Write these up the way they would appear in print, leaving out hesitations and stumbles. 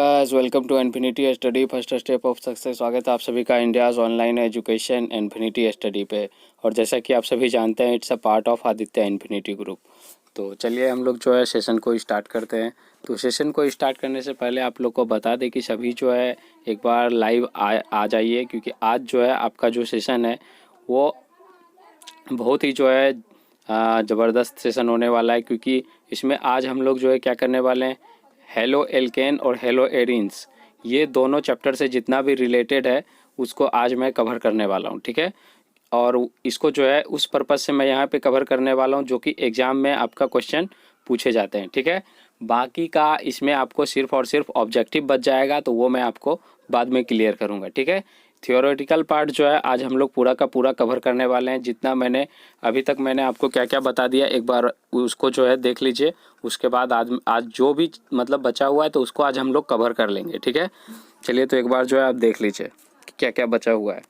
Guys, welcome to infinity study first step of success. स्वागत है आप सभी का India's online education infinity study पे। और जैसा कि आप सभी जानते हैं, it's a part of Aditya infinity group. तो चलिए हम लोग जो है सेशन को स्टार्ट करते हैं। तो सेशन को स्टार्ट करने से पहले आप लोग को बता दें कि सभी जो है एक बार लाइव आ जाइए, क्योंकि आज जो है आपका जो सेशन है वो बहुत ही जो है ज़बरदस्त सेशन होने वाला है। क्योंकि इसमें आज हम लोग जो है क्या करने वाले हैं, हेलो एल्केन और हेलो एरिन्स, ये दोनों चैप्टर से जितना भी रिलेटेड है उसको आज मैं कवर करने वाला हूँ। ठीक है, और इसको जो है उस पर्पज़ से मैं यहाँ पे कवर करने वाला हूँ जो कि एग्ज़ाम में आपका क्वेश्चन पूछे जाते हैं। ठीक है, बाकी का इसमें आपको सिर्फ और सिर्फ ऑब्जेक्टिव बच जाएगा, तो वो मैं आपको बाद में क्लियर करूँगा। ठीक है, थियोरेटिकल पार्ट जो है आज हम लोग पूरा का पूरा कवर करने वाले हैं। जितना मैंने अभी तक मैंने आपको क्या क्या बता दिया, एक बार उसको जो है देख लीजिए। उसके बाद आज जो भी मतलब बचा हुआ है तो उसको आज हम लोग कवर कर लेंगे। ठीक है, चलिए तो एक बार जो है आप देख लीजिए कि क्या क्या बचा हुआ है।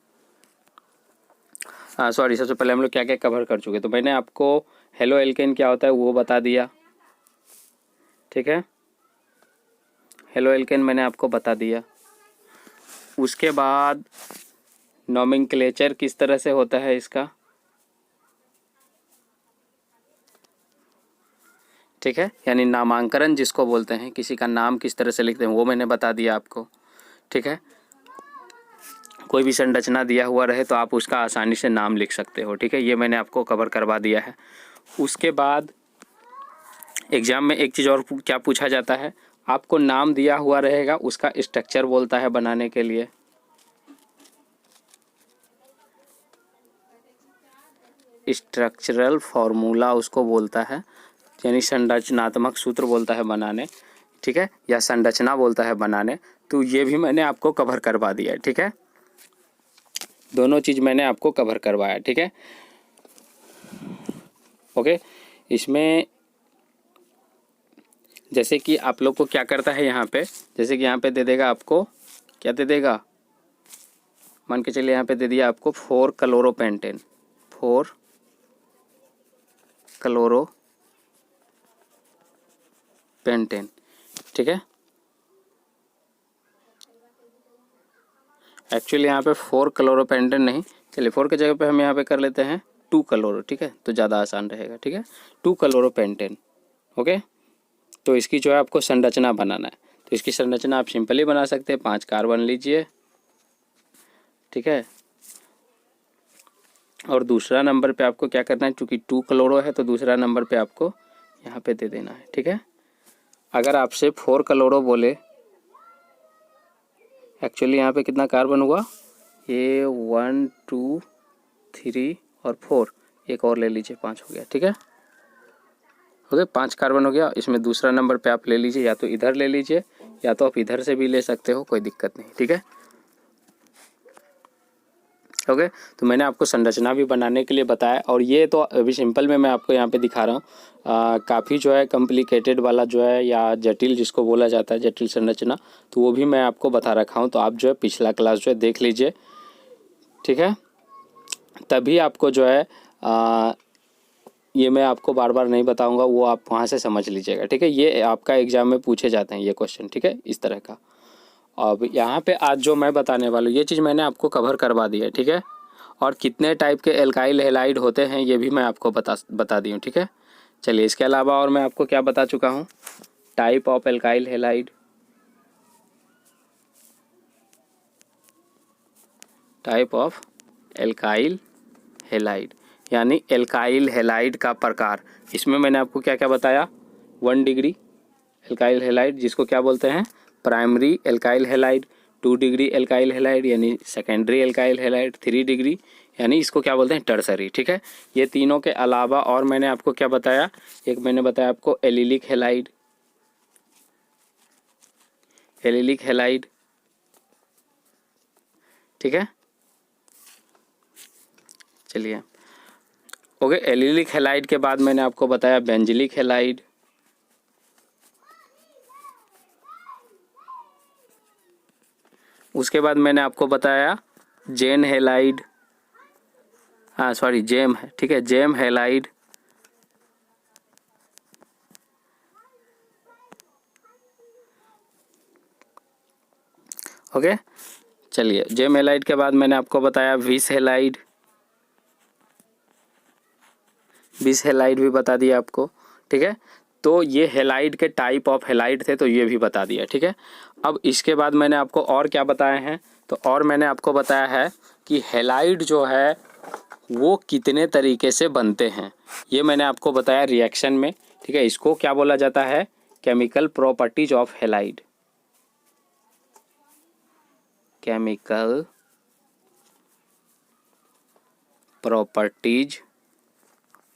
सॉरी, सबसे पहले हम लोग क्या क्या कवर कर चुके। तो मैंने आपको हेलो एल्केन क्या होता है वो बता दिया। ठीक है, हेलो एल्केन मैंने आपको बता दिया। उसके बाद नोमेनक्लेचर किस तरह से होता है इसका। ठीक है, यानी नामांकन जिसको बोलते हैं, किसी का नाम किस तरह से लिखते हैं वो मैंने बता दिया आपको। ठीक है, कोई भी संरचना दिया हुआ रहे तो आप उसका आसानी से नाम लिख सकते हो। ठीक है, ये मैंने आपको कवर करवा दिया है। उसके बाद एग्ज़ाम में एक चीज़ और क्या पूछा जाता है, आपको नाम दिया हुआ रहेगा, उसका स्ट्रक्चर बोलता है बनाने के लिए। स्ट्रक्चरल फॉर्मूला उसको बोलता है, यानी संरचनात्मक सूत्र बोलता है बनाने। ठीक है, या संरचना बोलता है बनाने। तो ये भी मैंने आपको कवर करवा दिया है। ठीक है, दोनों चीज़ मैंने आपको कवर करवाया। ठीक है, ओके। इसमें जैसे कि आप लोग को क्या करता है यहाँ पे, जैसे कि यहाँ पे दे देगा आपको, क्या दे देगा, मान के चलिए यहाँ पे दे दिया आपको 4 क्लोरोपेंटेन, 4 क्लोरोपेंटेन। ठीक है, एक्चुअली यहाँ पे 4 क्लोरोपेंटेन नहीं, चलिए 4 की जगह पे हम यहाँ पे कर लेते हैं 2 क्लोरो। ठीक है, तो ज़्यादा आसान रहेगा। ठीक है, 2 क्लोरोपेंटेन। ओके, तो इसकी जो है आपको संरचना बनाना है। तो इसकी संरचना आप सिंपली बना सकते हैं, 5 कार्बन लीजिए। ठीक है, और दूसरा नंबर पे आपको क्या करना है, चूँकि 2 क्लोरो है तो दूसरा नंबर पे आपको यहाँ पे दे देना है। ठीक है, अगर आपसे 4 क्लोरो बोले, एक्चुअली यहाँ पे कितना कार्बन हुआ, ये 1 2 3 और 4, एक और ले लीजिए, 5 हो गया। ठीक है, ओके, 5 कार्बन हो गया। इसमें दूसरा नंबर पे आप ले लीजिए, या तो इधर ले लीजिए या तो आप इधर से भी ले सकते हो, कोई दिक्कत नहीं। ठीक है, ओके। तो मैंने आपको संरचना भी बनाने के लिए बताया, और ये तो अभी सिंपल में मैं आपको यहाँ पे दिखा रहा हूँ। काफ़ी जो है कॉम्प्लिकेटेड वाला जो है, या जटिल जिसको बोला जाता है, जटिल संरचना, तो वो भी मैं आपको बता रखा हूँ। तो आप जो है पिछला क्लास जो है देख लीजिए। ठीक है, तभी आपको जो है ये मैं आपको बार बार नहीं बताऊंगा, वो आप वहाँ से समझ लीजिएगा। ठीक है, ये आपका एग्जाम में पूछे जाते हैं ये क्वेश्चन। ठीक है, इस तरह का। अब यहाँ पे आज जो मैं बताने वाला हूँ ये चीज़ मैंने आपको कवर करवा दी है। ठीक है, और कितने टाइप के एल्काइल हैलाइड होते हैं ये भी मैं आपको बता दी हूँ। ठीक है, चलिए इसके अलावा और मैं आपको क्या बता चुका हूँ, type of alkyl halide, type of alkyl halide, यानी एल्काइल हैलाइड का प्रकार। इसमें मैंने आपको क्या क्या बताया, 1 डिग्री एल्काइल हैलाइड जिसको क्या बोलते हैं, primary alkyl halide, 2 degree alkyl halide यानी सेकेंडरी एल्काइल हैलाइड, 3 डिग्री यानी इसको क्या बोलते हैं, टर्सरी। ठीक है, ये तीनों के अलावा और मैंने आपको क्या बताया, एक मैंने बताया आपको एलिलिक हैलाइड, एलिलिक हैलाइड। ठीक है, चलिए ओके। एलिलिक हैलाइड के बाद मैंने आपको बताया बेंजिलिक हैलाइड, उसके बाद मैंने आपको बताया जेन हैलाइड, सॉरी जेम है। ठीक है, जेम हैलाइड, ओके, चलिए जेम हेलाइड के बाद मैंने आपको बताया विस हेलाइड, विस हेलाइड भी बता दिया आपको, ठीक है। तो ये हेलाइड के टाइप ऑफ हेलाइड थे, तो ये भी बता दिया, ठीक है। अब इसके बाद मैंने आपको और क्या बताए हैं, तो और मैंने आपको बताया है कि हेलाइड जो है वो कितने तरीके से बनते हैं, ये मैंने आपको बताया रिएक्शन में, ठीक है। इसको क्या बोला जाता है, chemical properties of halide, chemical properties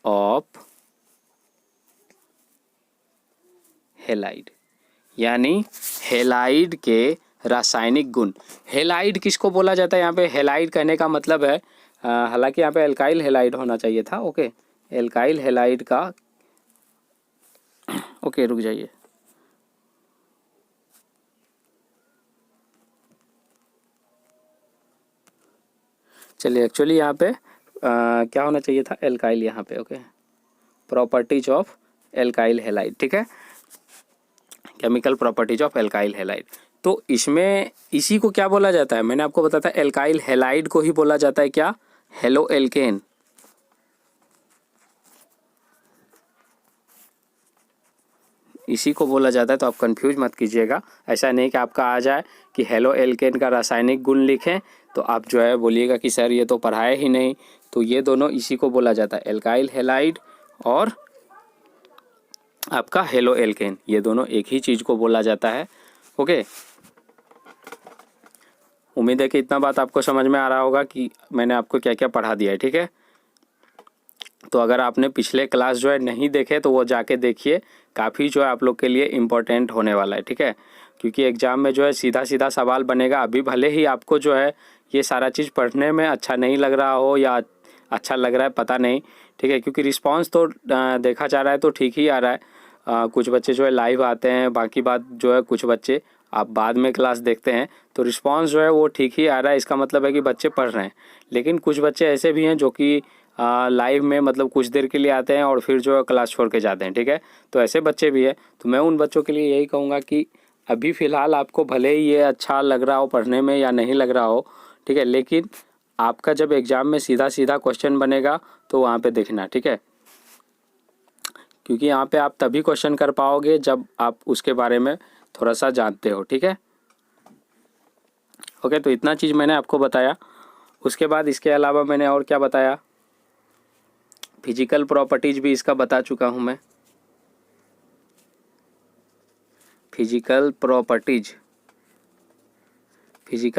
of halide, यानी हेलाइड के रासायनिक गुण। हेलाइड किसको बोला जाता है, यहाँ पे हेलाइड कहने का मतलब है, हालांकि यहाँ पे एल्काइल हेलाइड होना चाहिए था, ओके, एल्काइल हेलाइड का, ओके रुक जाइए, चलिए एक्चुअली यहाँ पे क्या होना चाहिए था, एल्काइल यहाँ पे, okay, properties of alkyl halide, ठीक है, chemical properties of alkyl halide. तो इसमें इसी को क्या बोला जाता है, मैंने आपको बताया था एल्काइल हेलाइड को ही बोला जाता है क्या, हेलो एल्केन, इसी को बोला जाता है। तो आप कंफ्यूज मत कीजिएगा, ऐसा नहीं कि आपका आ जाए कि हेलो एल्केन का रासायनिक गुण लिखें तो आप जो है बोलिएगा कि सर ये तो पढ़ाए ही नहीं। तो ये दोनों इसी को बोला जाता है, एल्काइल हेलाइड और आपका हेलो एल्केन, ये दोनों एक ही चीज़ को बोला जाता है, ओके। उम्मीद है कि इतना बात आपको समझ में आ रहा होगा कि मैंने आपको क्या क्या पढ़ा दिया है, ठीक है। तो अगर आपने पिछले क्लास जो है नहीं देखे तो वो जाके देखिए, काफ़ी जो है आप लोग के लिए इम्पोर्टेंट होने वाला है, ठीक है। क्योंकि एग्ज़ाम में जो है सीधा सीधा सवाल बनेगा। अभी भले ही आपको जो है ये सारा चीज़ पढ़ने में अच्छा नहीं लग रहा हो या अच्छा लग रहा है, पता नहीं, ठीक है, क्योंकि रिस्पांस तो देखा जा रहा है तो ठीक ही आ रहा है। कुछ बच्चे जो है लाइव आते हैं, बाकी बात जो है कुछ बच्चे आप बाद में क्लास देखते हैं तो रिस्पांस जो है वो ठीक ही आ रहा है, इसका मतलब है कि बच्चे पढ़ रहे हैं। लेकिन कुछ बच्चे ऐसे भी हैं जो कि लाइव में मतलब कुछ देर के लिए आते हैं और फिर जो है क्लास छोड़ के जाते हैं, ठीक है। तो ऐसे बच्चे भी हैं, तो मैं उन बच्चों के लिए यही कहूँगा कि अभी फ़िलहाल आपको भले ही ये अच्छा लग रहा हो पढ़ने में या नहीं लग रहा हो, ठीक है, लेकिन आपका जब एग्ज़ाम में सीधा सीधा क्वेश्चन बनेगा तो वहाँ पे देखना, ठीक है, क्योंकि यहाँ पे आप तभी क्वेश्चन कर पाओगे जब आप उसके बारे में थोड़ा सा जानते हो, ठीक है, ओके। तो इतना चीज़ मैंने आपको बताया। उसके बाद इसके अलावा मैंने और क्या बताया, फिजिकल प्रॉपर्टीज भी इसका बता चुका हूँ मैं, physical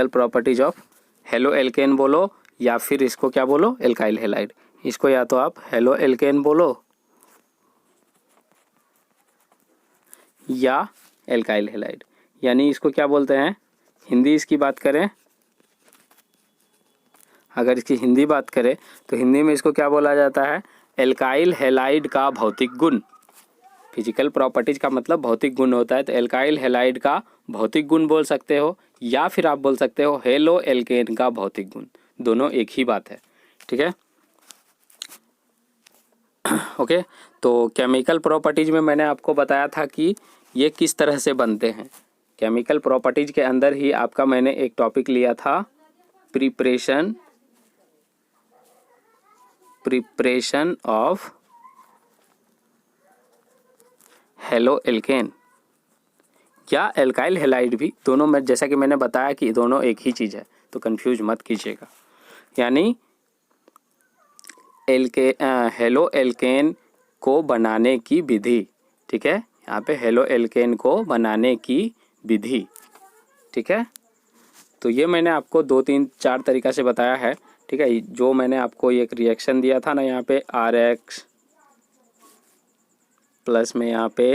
properties of halo alkane बोलो या फिर इसको क्या बोलो, एल्काइल हेलाइड। इसको या तो आप हेलो एल्केन बोलो या एल्काइल हेलाइड, यानी इसको क्या बोलते हैं, हिंदी इसकी बात करें, अगर इसकी हिंदी बात करें तो हिंदी में इसको क्या बोला जाता है, एल्काइल हेलाइड का भौतिक गुण। फिजिकल प्रॉपर्टीज का मतलब भौतिक गुण होता है, तो एल्काइल हेलाइड का भौतिक गुण बोल सकते हो या फिर आप बोल सकते हो हेलो एल्केन का भौतिक गुण, दोनों एक ही बात है, ठीक है, ओके। तो केमिकल प्रॉपर्टीज में मैंने आपको बताया था कि ये किस तरह से बनते हैं। केमिकल प्रॉपर्टीज के अंदर ही आपका मैंने एक टॉपिक लिया था, प्रिपरेशन ऑफ हेलो एल्केन या एल्काइल हेलाइड भी, दोनों में जैसा कि मैंने बताया कि दोनों एक ही चीज़ है, तो कंफ्यूज मत कीजिएगा। यानी हेलो एल्केन को बनाने की विधि, ठीक है, यहाँ पे हेलो एल्केन को बनाने की विधि, ठीक है। तो ये मैंने आपको 2-3-4 तरीक़ा से बताया है, ठीक है। जो मैंने आपको एक रिएक्शन दिया था ना, यहाँ पे RX प्लस में यहाँ पे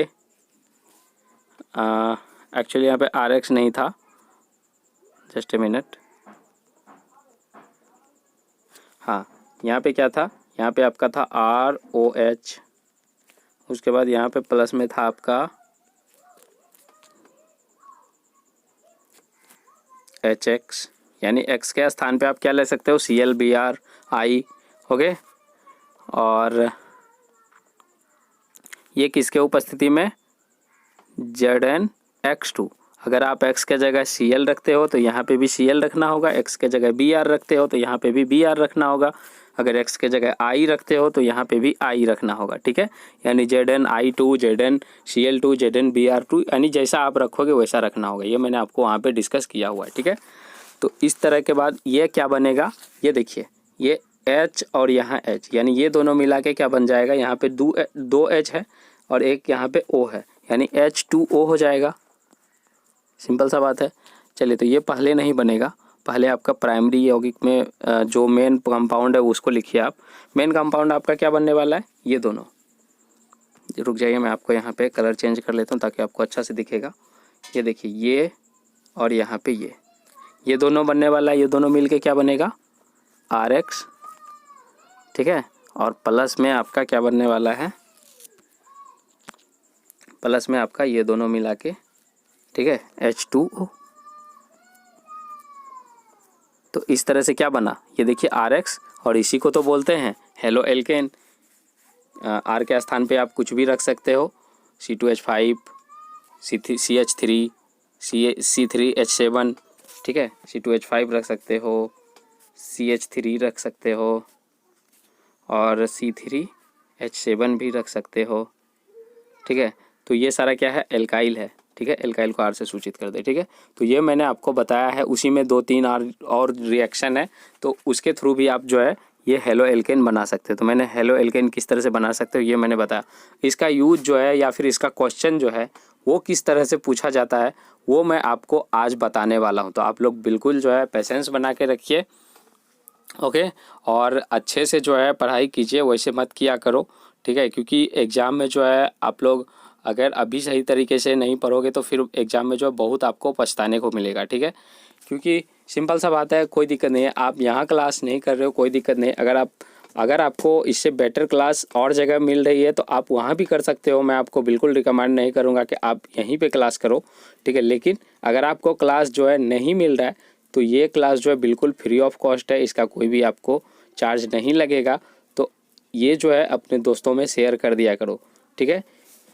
एक्चुअली यहाँ पे RX नहीं था, जस्ट ए मिनट, हाँ यहाँ पे क्या था, यहाँ पे आपका था ROH, उसके बाद यहाँ पे प्लस में था आपका HX, यानी X के स्थान पे आप क्या ले सकते हो, ClBrI, ओके। और ये किसके उपस्थिति में, ZnX2। अगर आप x के जगह Cl रखते हो तो यहाँ पे भी Cl रखना होगा, x के जगह Br रखते हो तो यहाँ पे भी Br रखना होगा, अगर x के जगह I रखते हो तो यहाँ पे भी I रखना होगा, ठीक है। यानी Zn I2, Zn Cl2, Zn Br2, यानी जैसा आप रखोगे वैसा रखना होगा। ये मैंने आपको वहाँ पे डिस्कस किया हुआ है, ठीक है। तो इस तरह के बाद ये क्या बनेगा, ये देखिए, ये H और यहाँ H, यानी ये दोनों मिला के क्या बन जाएगा, यहाँ पे दो H है और एक यहाँ पे O है, यानी H2O हो जाएगा। सिंपल सा बात है। चलिए, तो ये पहले नहीं बनेगा, पहले आपका प्राइमरी यौगिक में जो मेन कंपाउंड है उसको लिखिए आप। मेन कंपाउंड आपका क्या बनने वाला है, ये दोनों। रुक जाइए, मैं आपको यहाँ पे कलर चेंज कर लेता हूँ ताकि आपको अच्छा से दिखेगा। ये देखिए, ये और यहाँ पे ये दोनों बनने वाला है। ये दोनों मिलके क्या बनेगा, RX, ठीक है। और प्लस में आपका क्या बनने वाला है, प्लस में आपका ये दोनों मिला के, ठीक है, H2O। तो इस तरह से क्या बना, ये देखिए RX, और इसी को तो बोलते हैं हेलो एल्केन। R के स्थान पे आप कुछ भी रख सकते हो, C2H5, CH3, C3H7, ठीक है, C2H5 रख सकते हो, CH3 रख सकते हो और C3H7 भी रख सकते हो, ठीक है। तो ये सारा क्या है, एल्काइल है, ठीक है। एल्काइल को R से सूचित कर दे, ठीक है। तो ये मैंने आपको बताया है, उसी में 2-3 और रिएक्शन है, तो उसके थ्रू भी आप जो है ये हेलो एल्केन बना सकते हो। तो मैंने हेलो एल्केन किस तरह से बना सकते हो ये मैंने बताया। इसका यूज जो है या फिर इसका क्वेश्चन जो है वो किस तरह से पूछा जाता है वो मैं आपको आज बताने वाला हूँ। तो आप लोग बिल्कुल जो है पेशेंस बना के रखिए, ओके। और अच्छे से जो है पढ़ाई कीजिए, वैसे मत किया करो, ठीक है। क्योंकि एग्ज़ाम में जो है आप लोग अगर अभी सही तरीके से नहीं पढ़ोगे तो फिर एग्ज़ाम में जो है बहुत आपको पछताने को मिलेगा, ठीक है। क्योंकि सिंपल सा बात है, कोई दिक्कत नहीं है, आप यहाँ क्लास नहीं कर रहे हो, कोई दिक्कत नहीं। अगर आपको इससे बेटर क्लास और जगह मिल रही है तो आप वहाँ भी कर सकते हो। मैं आपको बिल्कुल रिकमेंड नहीं करूँगा कि आप यहीं पे क्लास करो, ठीक है। लेकिन अगर आपको क्लास जो है नहीं मिल रहा है तो ये क्लास जो है बिल्कुल फ्री ऑफ कॉस्ट है, इसका कोई भी आपको चार्ज नहीं लगेगा। तो ये जो है अपने दोस्तों में शेयर कर दिया करो, ठीक है।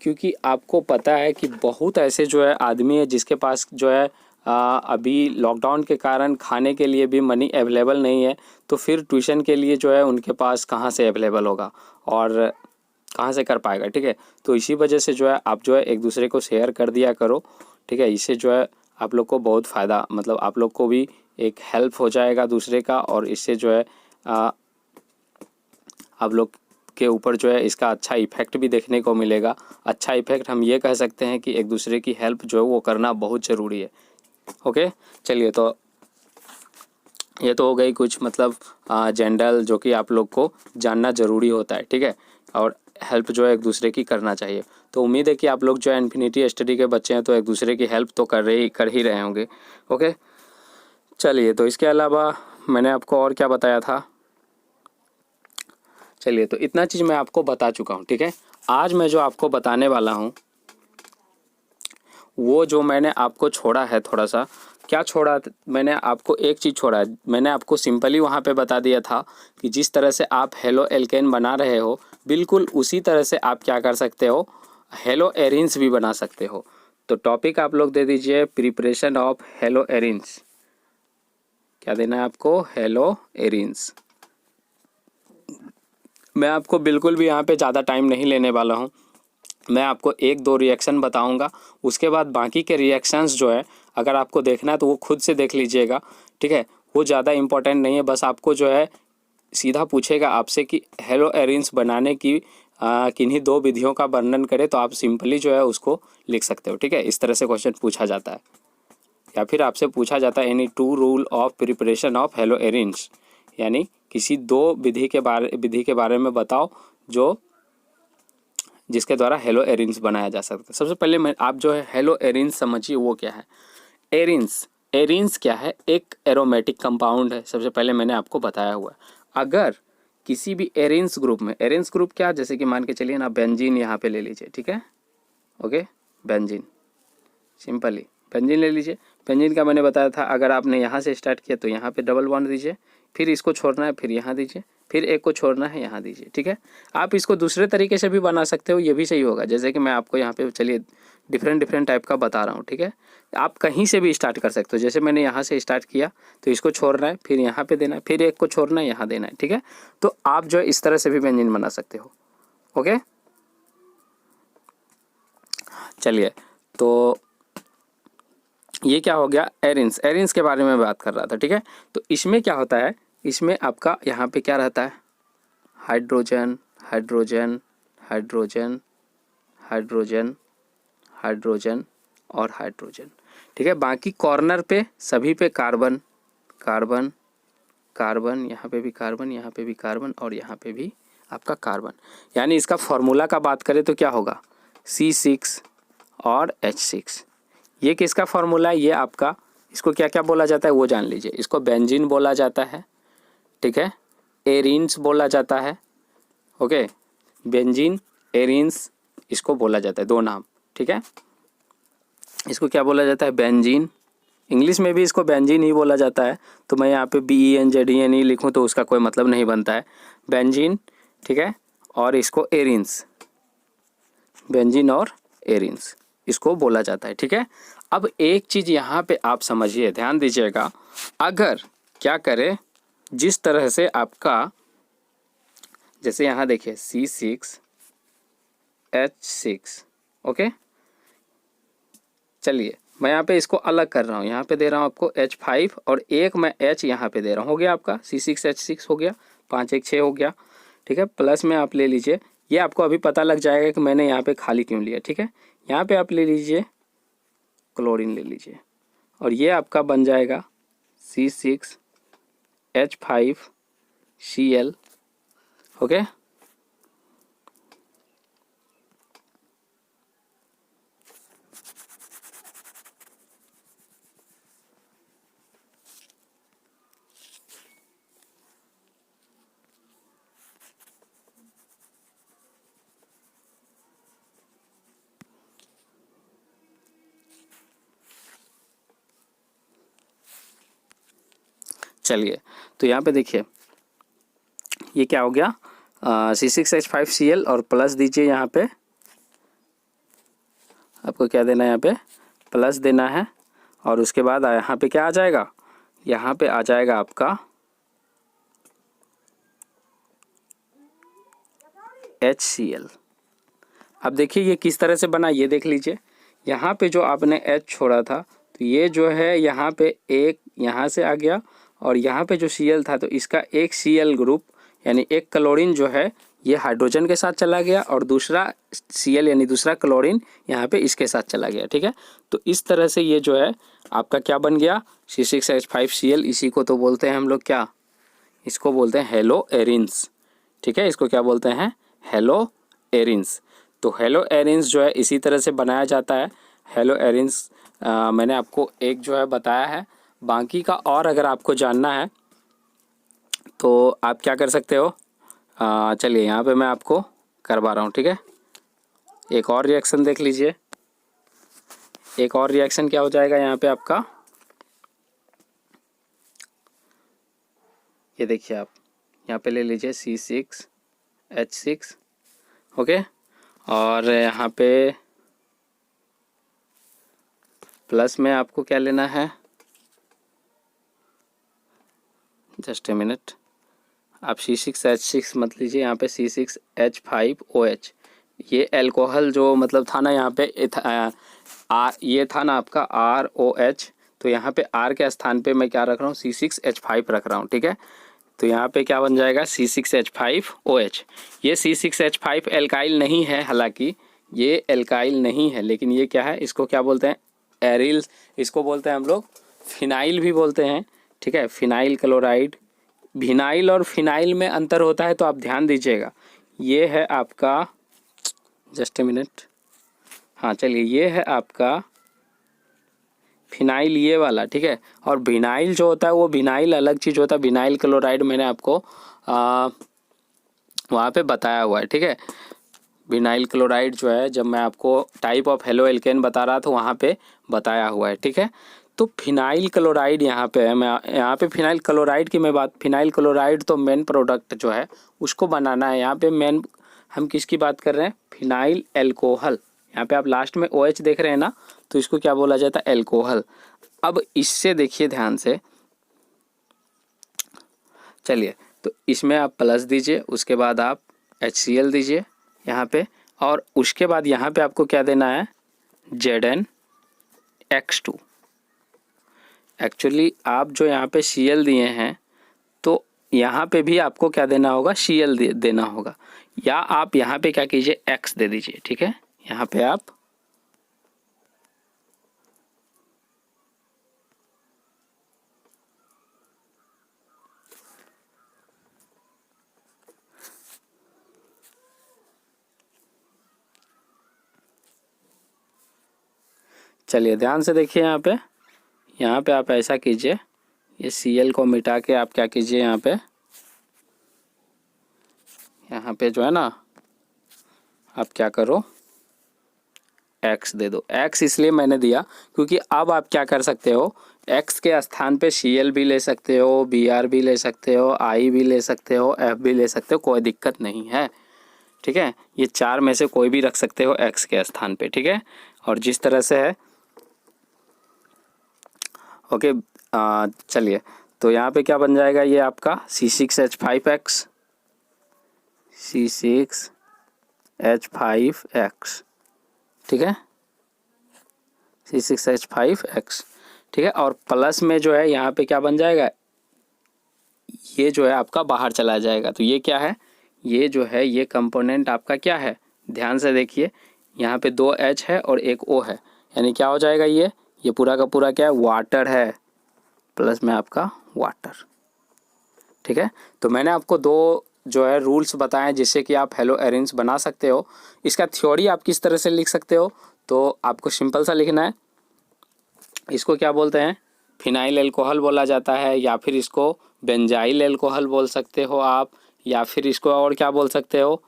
क्योंकि आपको पता है कि बहुत ऐसे जो है आदमी है जिसके पास जो है अभी लॉकडाउन के कारण खाने के लिए भी मनी अवेलेबल नहीं है, तो फिर ट्यूशन के लिए जो है उनके पास कहाँ से अवेलेबल होगा और कहाँ से कर पाएगा, ठीक है। तो इसी वजह से जो है आप जो है एक दूसरे को शेयर कर दिया करो, ठीक है। इससे जो है आप लोग को बहुत फ़ायदा, मतलब आप लोग को भी एक हेल्प हो जाएगा दूसरे का, और इससे जो है आप लोग के ऊपर जो है इसका अच्छा इफेक्ट भी देखने को मिलेगा। अच्छा इफेक्ट हम ये कह सकते हैं कि एक दूसरे की हेल्प जो है वो करना बहुत ज़रूरी है, ओके। चलिए, तो ये तो हो गई कुछ मतलब जनरल जो कि आप लोग को जानना ज़रूरी होता है, ठीक है। और हेल्प जो है एक दूसरे की करना चाहिए। तो उम्मीद है कि आप लोग जो है इन्फिनिटी स्टडी के बच्चे हैं तो एक दूसरे की हेल्प तो कर ही रहे होंगे, ओके। चलिए, तो इसके अलावा मैंने आपको और क्या बताया था, चलिए तो इतना चीज़ मैं आपको बता चुका हूँ, ठीक है। आज मैं जो आपको बताने वाला हूँ वो जो मैंने आपको छोड़ा है, थोड़ा सा क्या छोड़ा, मैंने आपको एक चीज़ छोड़ा है। मैंने आपको सिंपली वहाँ पे बता दिया था कि जिस तरह से आप हेलो एल्केन बना रहे हो बिल्कुल उसी तरह से आप क्या कर सकते हो, हेलो एरिन्स भी बना सकते हो। तो टॉपिक आप लोग दे दीजिए प्रिपरेशन ऑफ हेलो एरिन्स। क्या देना है आपको, हेलो एरिन्स। मैं आपको बिल्कुल भी यहाँ पे ज़्यादा टाइम नहीं लेने वाला हूँ। मैं आपको 1-2 रिएक्शन बताऊंगा, उसके बाद बाकी के रिएक्शंस जो है अगर आपको देखना है तो वो खुद से देख लीजिएगा, ठीक है। वो ज़्यादा इम्पोर्टेंट नहीं है, बस आपको जो है सीधा पूछेगा आपसे कि हेलो एरिन्स बनाने की किन्हीं 2 विधियों का वर्णन करें, तो आप सिंपली जो है उसको लिख सकते हो, ठीक है। इस तरह से क्वेश्चन पूछा जाता है। या फिर आपसे पूछा जाता है any 2 rule of preparation of hello arenes, यानी किसी 2 विधि के बारे में बताओ जो जिसके द्वारा हेलो एरिन्स बनाया जा सकता है। सबसे पहले आप जो है हेलो एरिन्स समझिए वो क्या है। एरिन्स क्या है, एक एरोमेटिक कंपाउंड है, सबसे पहले मैंने आपको बताया हुआ है। अगर किसी भी एरिन्स ग्रुप में, एरिन्स ग्रुप क्या, जैसे कि मान के चलिए ना बेंजीन यहाँ पे ले लीजिए, ठीक है, ओके। बेंजीन, सिंपली बेंजीन ले लीजिए। बेंजीन का मैंने बताया था, अगर आपने यहाँ से स्टार्ट किया तो यहाँ पे डबल बॉन्ड दीजिए, फिर इसको छोड़ना है, फिर यहाँ दीजिए, फिर एक को छोड़ना है, यहाँ दीजिए। ठीक है, आप इसको दूसरे तरीके से भी बना सकते हो, ये भी सही होगा। जैसे कि मैं आपको यहाँ पे चलिए डिफरेंट टाइप का बता रहा हूँ। ठीक है, आप कहीं से भी स्टार्ट कर सकते हो। जैसे मैंने यहाँ से स्टार्ट किया तो इसको छोड़ना है, फिर यहाँ पे देना है, फिर एक को छोड़ना है, यहाँ देना है। ठीक है, तो आप जो है इस तरह से भी व्यंजन बना सकते हो। ओके, चलिए, तो ये क्या हो गया, एरिन्स। एरिन्स के बारे में बात कर रहा था। ठीक है, तो इसमें क्या होता है, इसमें आपका यहाँ पे क्या रहता है, hydrogen hydrogen hydrogen hydrogen hydrogen और हाइड्रोजन। ठीक है, बाकी कॉर्नर पे सभी पे कार्बन कार्बन कार्बन, यहाँ पे भी कार्बन, यहाँ पे भी कार्बन और यहाँ पे भी आपका कार्बन। यानी इसका फॉर्मूला का बात करें तो क्या होगा, C6 और H6। ये किसका फॉर्मूला है, ये आपका, इसको क्या क्या बोला जाता है वो जान लीजिए। इसको बेंजीन बोला जाता है। ठीक है, एरिन्स बोला जाता है। ओके, बेंजीन, एरिन्स इसको बोला जाता है, दो नाम। ठीक है, इसको क्या बोला जाता है, बेंजीन। इंग्लिश में भी इसको बेंजीन ही बोला जाता है। तो मैं यहाँ पे BENZENE लिखूँ तो उसका कोई मतलब नहीं बनता है, बेंजीन। ठीक है, और इसको एरिन्स, बेंजीन और एरिन्स इसको बोला जाता है। ठीक है, अब एक चीज़ यहाँ पे आप समझिए, ध्यान दीजिएगा। अगर क्या करें, जिस तरह से आपका, जैसे यहाँ देखिए C6 H6। ओके, चलिए मैं यहाँ पे इसको अलग कर रहा हूँ, यहाँ पे दे रहा हूँ आपको H5 और एक मैं H यहाँ पे दे रहा हूँ। हो गया आपका C6 H6 हो गया, 5 1 6 हो गया। ठीक है, प्लस में आप ले लीजिए, ये आपको अभी पता लग जाएगा कि मैंने यहाँ पे खाली क्यों लिया। ठीक है, यहाँ पे आप ले लीजिए क्लोरीन ले लीजिए और ये आपका बन जाएगा C6 H5 Cl। ओके, चलिए, तो यहाँ पे देखिए ये क्या हो गया, C6H5Cl और प्लस दीजिए, यहाँ पे आपको क्या देना है, यहाँ पे प्लस देना है। और उसके बाद यहाँ पे क्या आ जाएगा, यहाँ पे आ जाएगा आपका HCl। अब देखिए ये किस तरह से बना, ये देख लीजिए। यहाँ पे जो आपने H छोड़ा था तो ये जो है यहाँ पे एक यहाँ से आ गया और यहाँ पे जो Cl था तो इसका एक Cl ग्रुप यानी एक क्लोरीन जो है ये हाइड्रोजन के साथ चला गया और दूसरा Cl यानी दूसरा क्लोरीन यहाँ पे इसके साथ चला गया। ठीक है, तो इस तरह से ये जो है आपका क्या बन गया, C6H5Cl। इसी को तो बोलते हैं हम लोग क्या, इसको बोलते हैं हेलो एरिन्स। ठीक है, इसको क्या बोलते हैं, हेलो एरिन्स। तो हेलो एरिन्स जो है इसी तरह से बनाया जाता है। हेलो एरिन्स मैंने आपको एक जो है बताया है, बाकी का और अगर आपको जानना है तो आप क्या कर सकते हो, चलिए यहाँ पे मैं आपको करवा रहा हूँ। ठीक है, एक और रिएक्शन देख लीजिए। एक और रिएक्शन क्या हो जाएगा यहाँ पे आपका, ये देखिए आप यहाँ पे ले लीजिए C6H6। ओके, और यहाँ पे प्लस में आपको क्या लेना है, जस्ट ए मिनट, आप C6H6 मत लीजिए, यहाँ पे C6H5OH। ये अल्कोहल जो मतलब था ना यहाँ पे ये था ना आपका ROH, तो यहाँ पे R के स्थान पे मैं क्या रख रहा हूँ, C6H5 रख रहा हूँ। ठीक है, तो यहाँ पे क्या बन जाएगा, C6H5OH। ये C6H5 एल्काइल नहीं है, हालांकि ये एल्काइल नहीं है, लेकिन ये क्या है, इसको क्या बोलते हैं, एरिल, इसको बोलते हैं हम लोग फिनाइल भी बोलते हैं। ठीक है, फिनाइल क्लोराइड। विनाइल और फिनाइल में अंतर होता है तो आप ध्यान दीजिएगा। ये है आपका, जस्ट ए मिनट, हाँ चलिए, ये है आपका फिनाइल ये वाला। ठीक है, और विनाइल जो होता है वो विनाइल अलग चीज़ होता है। विनाइल क्लोराइड मैंने आपको वहाँ पे बताया हुआ है। ठीक है, विनाइल क्लोराइड जो है जब मैं आपको टाइप ऑफ हेलो एल्केन बता रहा था वहाँ पे बताया हुआ है। ठीक है, तो फिनाइल क्लोराइड यहाँ पे है, मैं यहाँ पे फिनाइल क्लोराइड की मैं बात, फिनाइल क्लोराइड तो मेन प्रोडक्ट जो है उसको बनाना है। यहाँ पे मेन हम किसकी बात कर रहे हैं, फिनाइल एल्कोहल। यहाँ पे आप लास्ट में OH देख रहे हैं ना, तो इसको क्या बोला जाता है, एल्कोहल। अब इससे देखिए ध्यान से, चलिए तो इसमें आप प्लस दीजिए, उसके बाद आप HCl दीजिए यहाँ पे, और उसके बाद यहाँ पे आपको क्या देना है, ZnX2। एक्चुअली आप जो यहाँ पे Cl दिए हैं तो यहाँ पे भी आपको क्या देना होगा, Cl देना होगा, या आप यहाँ पे क्या कीजिए, X दे दीजिए। ठीक है, यहाँ पे आप चलिए ध्यान से देखिए, यहाँ पे आप ऐसा कीजिए, ये Cl को मिटा के आप क्या कीजिए, यहाँ पे जो है ना, आप क्या करो, X दे दो। X इसलिए मैंने दिया क्योंकि अब आप क्या कर सकते हो, X के स्थान पे Cl भी ले सकते हो, Br भी ले सकते हो, I भी ले सकते हो, F भी ले सकते हो, कोई दिक्कत नहीं है। ठीक है, ये चार में से कोई भी रख सकते हो X के स्थान पे। ठीक है, और जिस तरह से है, ओके, चलिए तो यहाँ पे क्या बन जाएगा, ये आपका C6H5X, C6H5X। ठीक है, C6H5X। ठीक है, और प्लस में जो है यहाँ पे क्या बन जाएगा, ये जो है आपका बाहर चला जाएगा। तो ये क्या है, ये जो है ये कंपोनेंट आपका क्या है, ध्यान से देखिए, यहाँ पे 2 H है और एक O है, यानी क्या हो जाएगा, ये पूरा का पूरा क्या है, वाटर है, प्लस में आपका वाटर। ठीक है, तो मैंने आपको 2 जो है रूल्स बताएं जिससे कि आप हेलो एरिन्स बना सकते हो। इसका थ्योरी आप किस तरह से लिख सकते हो, तो आपको सिंपल सा लिखना है, इसको क्या बोलते हैं, फिनाइल एल्कोहल बोला जाता है, या फिर इसको बेंजाइल एल्कोहल बोल सकते हो आप, या फिर इसको और क्या बोल सकते हो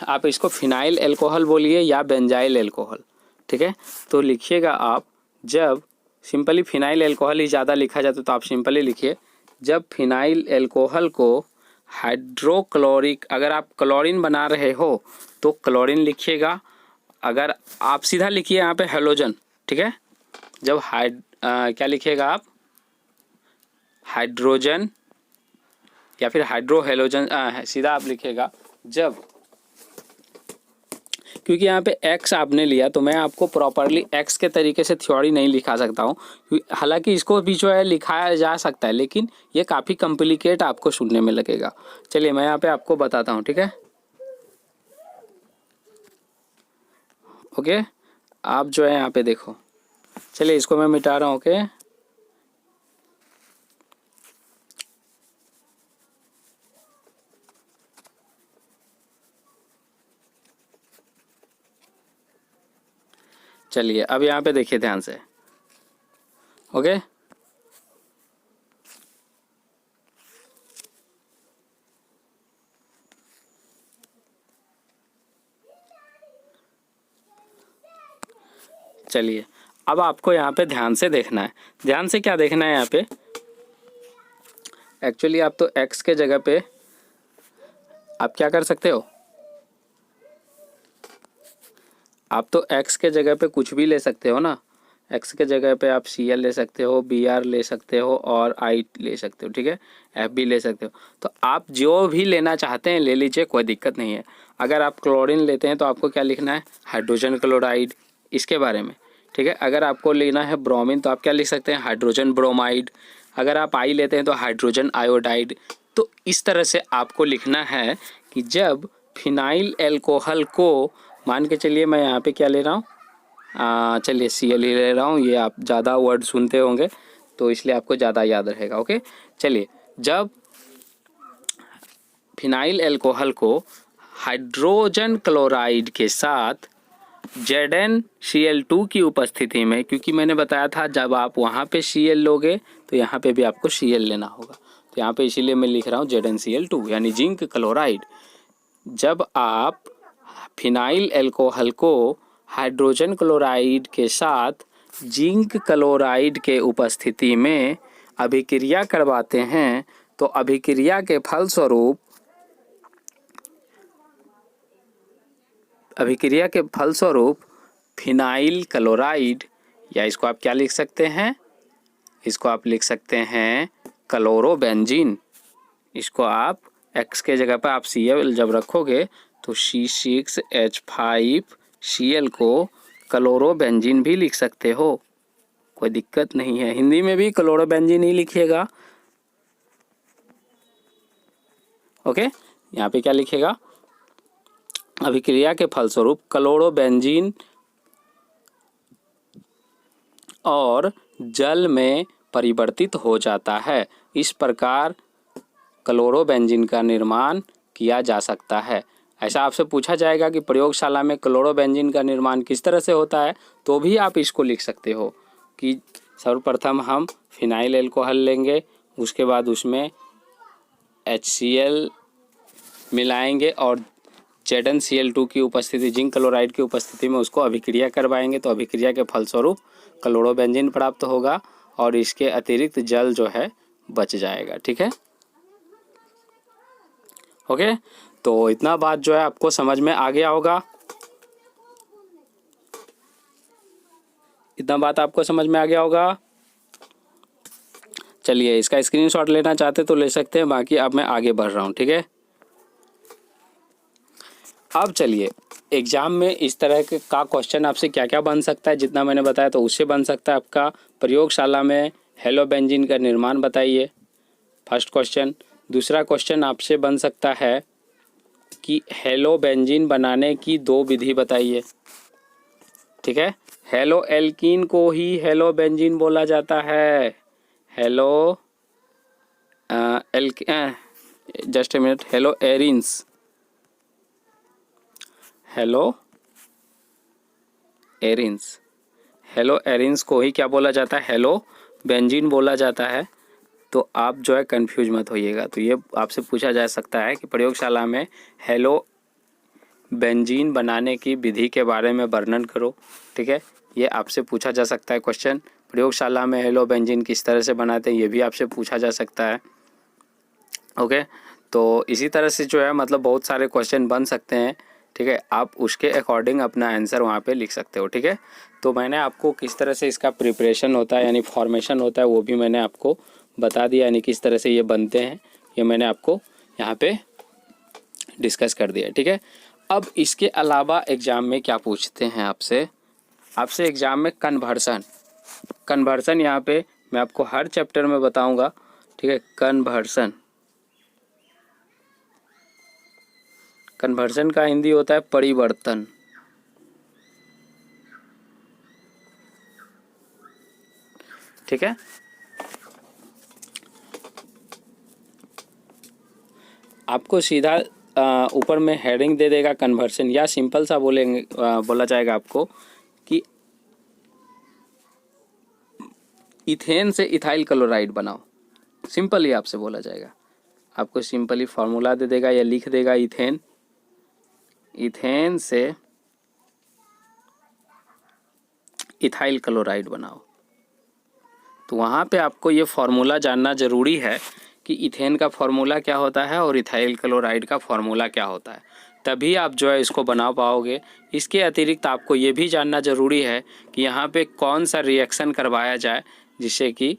आप इसको फिनाइल एल्कोहल बोलिए या बेंजाइल एल्कोहल। ठीक है, तो लिखिएगा आप, जब सिंपली फिनाइल एल्कोहल ही ज़्यादा लिखा जाता है तो आप सिंपली लिखिए, जब फिनाइल एल्कोहल को हाइड्रोक्लोरिक, अगर आप क्लोरीन बना रहे हो तो क्लोरीन लिखिएगा, अगर आप सीधा लिखिए यहाँ पे हेलोजन। ठीक है, जब क्या लिखिएगा आप, हाइड्रोजन या फिर हाइड्रो हेलोजन, सीधा आप लिखिएगा जब, क्योंकि यहाँ पे X आपने लिया तो मैं आपको प्रॉपरली X के तरीके से थ्योरी नहीं लिखा सकता हूँ, हालांकि इसको भी जो है लिखाया जा सकता है, लेकिन ये काफ़ी कॉम्प्लिकेट आपको सुनने में लगेगा। चलिए मैं यहाँ पे आपको बताता हूँ। ठीक है, ओके, आप जो है यहाँ पे देखो, चलिए इसको मैं मिटा रहा हूँ। ओके, चलिए अब यहाँ पे देखिए ध्यान से। ओके, चलिए अब आपको यहाँ पे ध्यान से देखना है। ध्यान से क्या देखना है यहाँ पे, एक्चुअली आप तो X के जगह पे आप क्या कर सकते हो, आप तो X के जगह पे कुछ भी ले सकते हो ना। X के जगह पे आप Cl ले सकते हो, Br ले सकते हो और I ले सकते हो। ठीक है, F भी ले सकते हो। तो आप जो भी लेना चाहते हैं ले लीजिए, कोई दिक्कत नहीं है। अगर आप क्लोरीन लेते हैं तो आपको क्या लिखना है, हाइड्रोजन क्लोराइड, इसके बारे में। ठीक है, अगर आपको लेना है ब्रोमीन तो आप क्या लिख सकते हैं, हाइड्रोजन ब्रोमाइड। अगर आप I लेते हैं तो हाइड्रोजन आयोडाइड। तो इस तरह से आपको लिखना है कि जब फिनाइल एल्कोहल को, मान के चलिए मैं यहाँ पे क्या ले रहा हूँ, चलिए Cl ही ले रहा हूँ, ये आप ज़्यादा वर्ड सुनते होंगे तो इसलिए आपको ज़्यादा याद रहेगा। ओके, चलिए जब फिनाइल एल्कोहल को हाइड्रोजन क्लोराइड के साथ ZnCl2 की उपस्थिति में, क्योंकि मैंने बताया था जब आप वहाँ पे Cl लोगे तो यहाँ पे भी आपको Cl लेना होगा, तो यहाँ पे इसीलिए मैं लिख रहा हूँ ZnCl2 यानी जिंक क्लोराइड। जब आप फिनाइल एल्कोहल को हाइड्रोजन क्लोराइड के साथ जिंक क्लोराइड के उपस्थिति में अभिक्रिया करवाते हैं तो अभिक्रिया के फलस्वरूप फिनाइल क्लोराइड, या इसको आप क्या लिख सकते हैं, इसको आप लिख सकते हैं क्लोरोबेंजीन। इसको आप X के जगह पर आप Cl जब रखोगे तो C6H5Cl को क्लोरोबेंजीन भी लिख सकते हो, कोई दिक्कत नहीं है। हिंदी में भी क्लोरोबेंजीन ही लिखिएगा। ओके, यहाँ पे क्या लिखेगा, अभिक्रिया के फलस्वरूप क्लोरोबेंजीन और जल में परिवर्तित हो जाता है। इस प्रकार क्लोरोबेंजीन का निर्माण किया जा सकता है। ऐसा आपसे पूछा जाएगा कि प्रयोगशाला में क्लोरोबेंजीन का निर्माण किस तरह से होता है, तो भी आप इसको लिख सकते हो कि सर्वप्रथम हम फिनाइल एल्कोहल लेंगे, उसके बाद उसमें HCl मिलाएंगे और ZnCl2 की उपस्थिति, जिंक क्लोराइड की उपस्थिति में उसको अभिक्रिया करवाएंगे तो अभिक्रिया के फलस्वरूप क्लोरोबेंजीन प्राप्त होगा और इसके अतिरिक्त जल जो है बच जाएगा। ठीक है, ओके। तो इतना बात जो है आपको समझ में आ गया होगा, इतना बात आपको समझ में आ गया होगा। चलिए, इसका स्क्रीनशॉट लेना चाहते तो ले सकते हैं, बाकी अब मैं आगे बढ़ रहा हूँ। ठीक है, अब चलिए एग्जाम में इस तरह का क्वेश्चन आपसे क्या क्या बन सकता है, जितना मैंने बताया तो उससे बन सकता है आपका प्रयोगशाला में हेलोबेंजीन का निर्माण बताइए, फर्स्ट क्वेश्चन। दूसरा क्वेश्चन आपसे बन सकता है कि हेलोबेंजीन बनाने की 2 विधि बताइए। ठीक है, हेलो एल्कीन को ही हेलोबेंजीन बोला जाता है। Hello just a minute, hello arenes को ही क्या बोला जाता है, हेलो बेंजीन बोला जाता है। तो आप जो है कंफ्यूज मत होइएगा। तो ये आपसे पूछा जा सकता है कि प्रयोगशाला में हेलो बेंजीन बनाने की विधि के बारे में वर्णन करो। ठीक है, ये आपसे पूछा जा सकता है क्वेश्चन। प्रयोगशाला में हेलो बेंजीन किस तरह से बनाते हैं ये भी आपसे पूछा जा सकता है। ओके, तो इसी तरह से जो है मतलब बहुत सारे क्वेश्चन बन सकते हैं। ठीक है, आप उसके अकॉर्डिंग अपना आंसर वहाँ पे लिख सकते हो। ठीक है, तो मैंने आपको किस तरह से इसका प्रिपरेशन होता है यानी फॉर्मेशन होता है वो भी मैंने आपको बता दिया, यानी किस तरह से ये बनते हैं ये मैंने आपको यहाँ पे डिस्कस कर दिया। ठीक है, अब इसके अलावा एग्ज़ाम में क्या पूछते हैं आपसे एग्ज़ाम में कन्वर्सन यहाँ पे मैं आपको हर चैप्टर में बताऊँगा। ठीक है, कन्वर्सन का हिंदी होता है परिवर्तन। ठीक है, आपको सीधा ऊपर में हेडिंग दे देगा कन्वर्सन, या सिंपल सा बोला जाएगा आपको कि इथेन से इथाइल क्लोराइड बनाओ। सिंपल ही आपसे बोला जाएगा, आपको सिंपली फार्मूला दे देगा या लिख देगा इथेन से इथाइल क्लोराइड बनाओ। तो वहाँ पे आपको ये फार्मूला जानना ज़रूरी है कि इथेन का फार्मूला क्या होता है और इथाइल क्लोराइड का फार्मूला क्या होता है, तभी आप जो है इसको बना पाओगे। इसके अतिरिक्त आपको ये भी जानना ज़रूरी है कि यहाँ पे कौन सा रिएक्शन करवाया जाए जिससे कि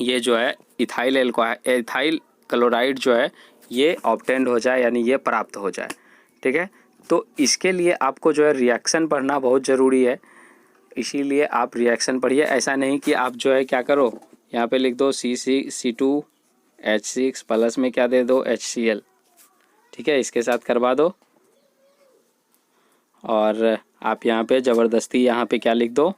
ये जो है इथाइल क्लोराइड जो है ये ऑब्टेंड हो जाए, यानी ये प्राप्त हो जाए। ठीक है, तो इसके लिए आपको जो है रिएक्शन पढ़ना बहुत ज़रूरी है, इसीलिए आप रिएक्शन पढ़िए। ऐसा नहीं कि आप जो है क्या करो, यहाँ पे लिख दो C2H6 प्लस में क्या दे दो HCl। ठीक है, इसके साथ करवा दो और आप यहाँ पे ज़बरदस्ती यहाँ पे क्या लिख दो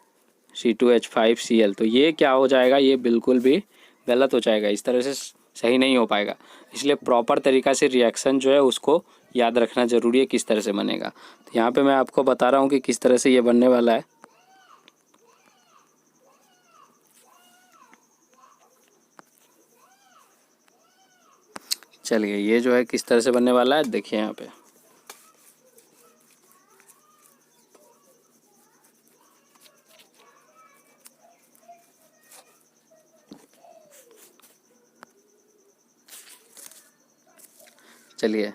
C2H5Cl। तो ये क्या हो जाएगा, ये बिल्कुल भी गलत हो जाएगा, इस तरह से सही नहीं हो पाएगा। इसलिए प्रॉपर तरीक़ा से रिएक्शन जो है उसको याद रखना ज़रूरी है कि किस तरह से बनेगा। तो यहाँ पे मैं आपको बता रहा हूँ कि किस तरह से ये बनने वाला है। चलिए, ये जो है किस तरह से बनने वाला है देखिए यहाँ पे। चलिए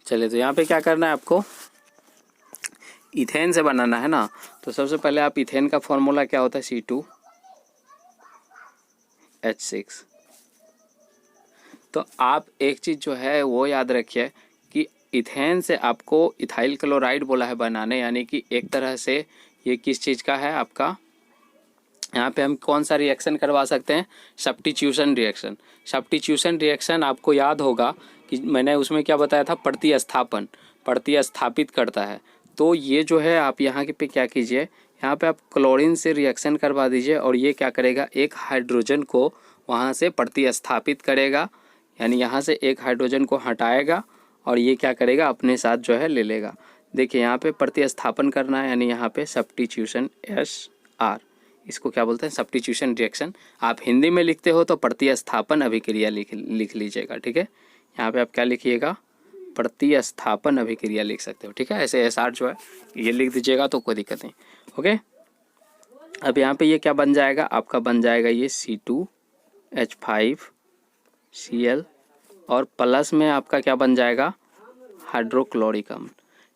तो यहाँ पे क्या करना है आपको, इथेन से बनाना है ना। तो सबसे पहले आप इथेन का फॉर्मूला क्या होता है, C2H6। तो आप एक चीज़ जो है वो याद रखिए कि इथेन से आपको इथाइल क्लोराइड बोला है बनाने, यानी कि एक तरह से ये किस चीज़ का है आपका, यहाँ पे हम कौन सा रिएक्शन करवा सकते हैं, सब्स्टिट्यूशन रिएक्शन। सब्स्टिट्यूशन रिएक्शन आपको याद होगा कि मैंने उसमें क्या बताया था, प्रतिस्थापन, प्रतिस्थापित करता है। तो ये जो है आप यहाँ पे क्या कीजिए, यहाँ पे आप क्लोरीन से रिएक्शन करवा दीजिए और ये क्या करेगा, एक हाइड्रोजन को वहाँ से प्रतिस्थापित करेगा, यानी यहाँ से एक हाइड्रोजन को हटाएगा और ये क्या करेगा, अपने साथ जो है ले लेगा। देखिए यहाँ पे प्रतिस्थापन करना है, यानी यहाँ पे सब्स्टिट्यूशन SR, इसको क्या बोलते हैं, सब्स्टिट्यूशन रिएक्शन। आप हिंदी में लिखते हो तो प्रतिस्थापन अभिक्रिया लिख लीजिएगा, ठीक है। यहाँ पे आप क्या लिखिएगा, प्रतिस्थापन अभिक्रिया लिख सकते हो, ठीक है। ऐसे SR जो है ये लिख दीजिएगा तो कोई दिक्कत नहीं, ओके। अब यहाँ पे ये क्या बन जाएगा, आपका बन जाएगा ये C2H5Cl और प्लस में आपका क्या बन जाएगा, हाइड्रोक्लोरिक अम्ल,